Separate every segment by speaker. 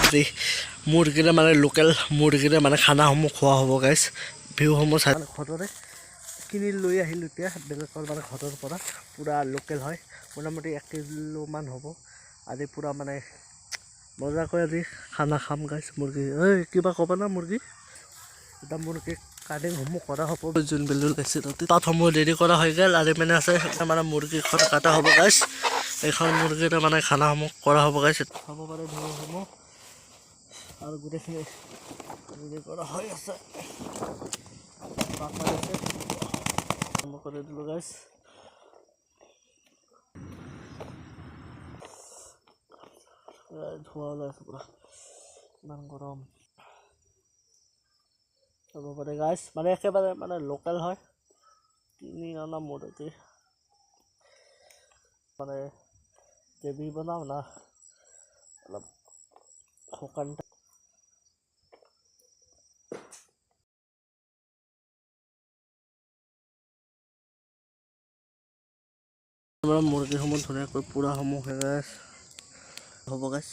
Speaker 1: আজি মুৰ্গীৰে মানে লোকেল মুৰ্গীৰে মানে খানাসমূহ খোৱা হ'ব গাইজ ভিউসমূহ চাই ঘৰৰে কিনি লৈ আহিলোঁ এতিয়া বেলেগৰ মানে ঘৰৰ পৰা পূৰা লোকেল হয় মোটামুটি 1 কিলোমান হ'ব আজি পূৰা মানে মজাকৈ আজি খানা খাম গাইজ মুৰ্গী কিবা ক'বা না মুৰ্গী এটা মুৰ্গী কাটিংসমূহ কৰা হ'ব যোনবিলাক ওলাইছে তাতসমূহ ৰেডি কৰা হৈ গ'ল আৰু মানে আছে মানে মুৰ্গীখন কাটা হ'ব গাইজ এইখন মুৰ্গীৰে মানে খানাসমূহ কৰা হ'ব গাইজ খাব পাৰে ভিউসমূহ আৰু গোটেইখিনি ৰেডি কৰা হৈ আছে কৰি দিলোঁ গাইজ ধোঁৱা ওলাই আছে পুৰা ইমান গৰম চাব পাৰে গাইজ মানে একেবাৰে মানে লোকেল হয় কিনি অনা মুৰ্গী মানে গ্ৰেভি বনাওঁ না অলপ শুকান মুৰ্গীসমূহ ধুনীয়াকৈ পোৰাসমূহ হ'ব গাইজ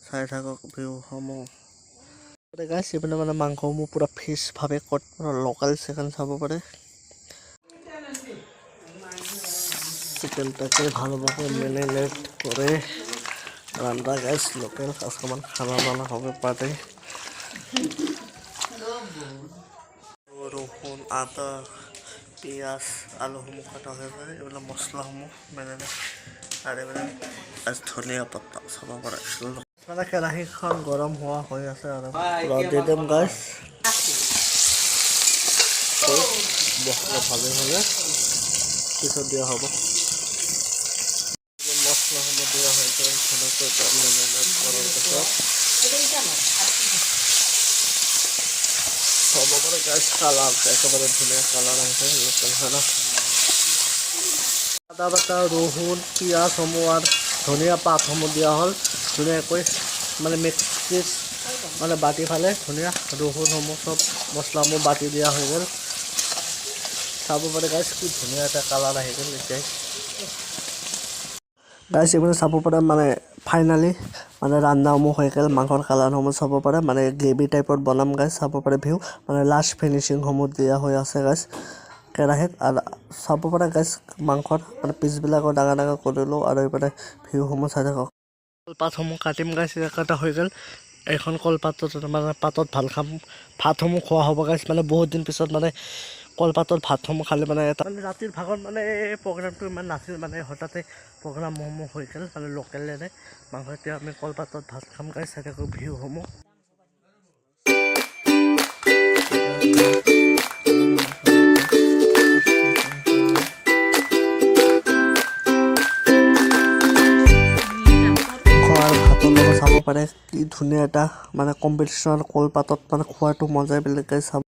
Speaker 1: চাই থাকক ভিউসমূহ গাইজ এইপিনে মানে মাংসসমূহ পূৰা ফ্ৰেছভাৱে কট লোকেল চিকেন চাব পাৰে চিকেনটাকে ভালোভাবে মেরিনেট করে রান্না গাইজ লোকেল আজকাল খানা বানা হবে পারে রসুন আদা পিঁয়াজ আলুসমূহ কাটা হৈ যায় এইবিলাক মছলাসমূহ মেৰিনেট আৰু এইবিলাক ধনিয়া পাতা চাব পাৰে মানে কেৰাহীখন গৰম হোৱা হৈ আছে আৰু দি দিম গাইজ ভালে ভালে পিছত দিয়া হ'ব মছলাসমূহ দিয়া হৈ যায় ধুনীয়াকৈ মেৰিনেট কৰাৰ পিছত হ'ব পাৰে গাইজ কালাৰ একেবাৰে ধুনীয়া কালাৰ আহিছে লোকেল খানা আদা বাটা ৰহুন পিঁয়াজসমূহ আৰু ধনিয়া পাতসমূহ দিয়া হ'ল ধুনীয়াকৈ মানে মিক্সিত মানে বাটি ফালে ধুনীয়া ৰহুনসমূহ চব মছলাসমূহ বাটি দিয়া হৈ গ'ল চাব পাৰে গাইজ কি ধুনীয়া এটা কালাৰ আহি গ'ল এতিয়া গাইজ এইপিনে চাব পাৰে মানে ফাইনেলি মানে ৰান্নাসমূহ হৈ গ'ল মাংসৰ কালাৰসমূহ চাব পাৰে মানে গ্ৰেভি টাইপত বনাম গাইজ চাব পাৰে ভিউ মানে লাষ্ট ফিনিচিংসমূহ দিয়া হৈ আছে গাইজ কেৰাহীত আৰু চাব পাৰে গাইজ মাংসৰ মানে পিচবিলাকো ডাঙৰ ডাঙৰ কৰিলোঁ আৰু এইপিনে ভিউসমূহ চাই থাকক কলপাতসমূহ কাটিম গাইজ কটা হৈ গ'ল এইখন কলপাতত মানে পাতত ভাল খাম ভাতসমূহ খোৱা হ'ব গাইজ মানে বহুত দিন পিছত মানে কলপাতত ভাতসমূহ খালে মানে এটা মানে ৰাতিৰ ভাগত মানে প্ৰগ্ৰামটো ইমান নাছিল মানে হঠাতে প্ৰগ্ৰামসমূহ হৈ গ'ল মানে লোকেলেৰে মাংস এতিয়া আমি কলপাতত ভাত খাম গাইজ চাই থাকক ভিউসমূহ চাব পাৰে কি ধুনীয়া এটা মানে কম্পিটিশ্যনৰ কলপাতত মানে খোৱাটো মজাই বেলেগ গাইজ চাব